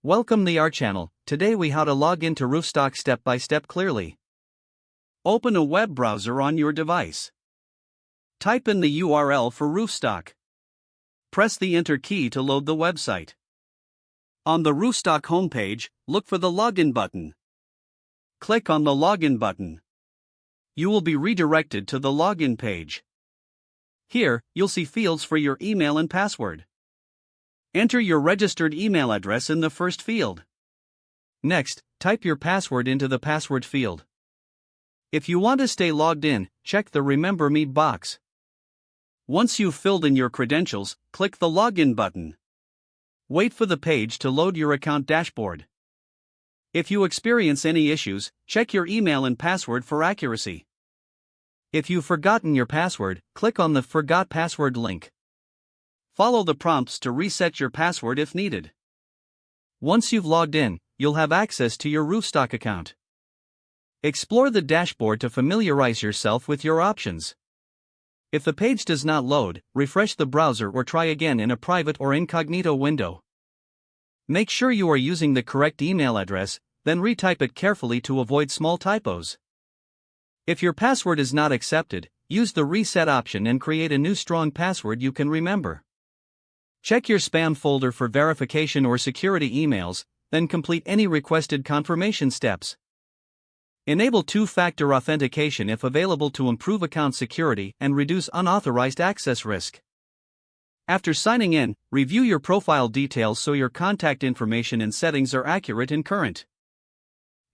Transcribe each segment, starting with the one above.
Welcome to our channel. Today we how to log into Roofstock step by step clearly. Open a web browser on your device. Type in the URL for Roofstock. Press the enter key to load the website. On the Roofstock homepage, look for the login button. Click on the login button. You will be redirected to the login page. Here, you'll see fields for your email and password. Enter your registered email address in the first field. Next, type your password into the password field. If you want to stay logged in, check the Remember Me box. Once you've filled in your credentials, click the Login button. Wait for the page to load your account dashboard. If you experience any issues, check your email and password for accuracy. If you've forgotten your password, click on the Forgot Password link. Follow the prompts to reset your password if needed. Once you've logged in, you'll have access to your Roofstock account. Explore the dashboard to familiarize yourself with your options. If the page does not load, refresh the browser or try again in a private or incognito window. Make sure you are using the correct email address, then retype it carefully to avoid small typos. If your password is not accepted, use the reset option and create a new strong password you can remember. Check your spam folder for verification or security emails, then complete any requested confirmation steps. Enable two-factor authentication if available to improve account security and reduce unauthorized access risk. After signing in, review your profile details so your contact information and settings are accurate and current.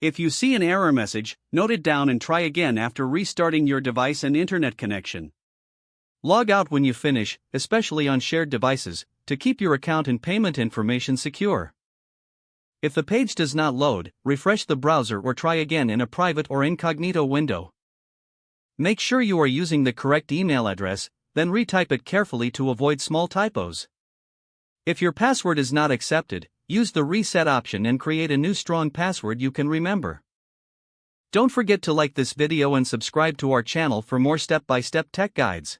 If you see an error message, note it down and try again after restarting your device and internet connection. Log out when you finish, especially on shared devices, to keep your account and payment information secure. If the page does not load, refresh the browser or try again in a private or incognito window. Make sure you are using the correct email address, then retype it carefully to avoid small typos. If your password is not accepted, use the reset option and create a new strong password you can remember. Don't forget to like this video and subscribe to our channel for more step-by-step tech guides.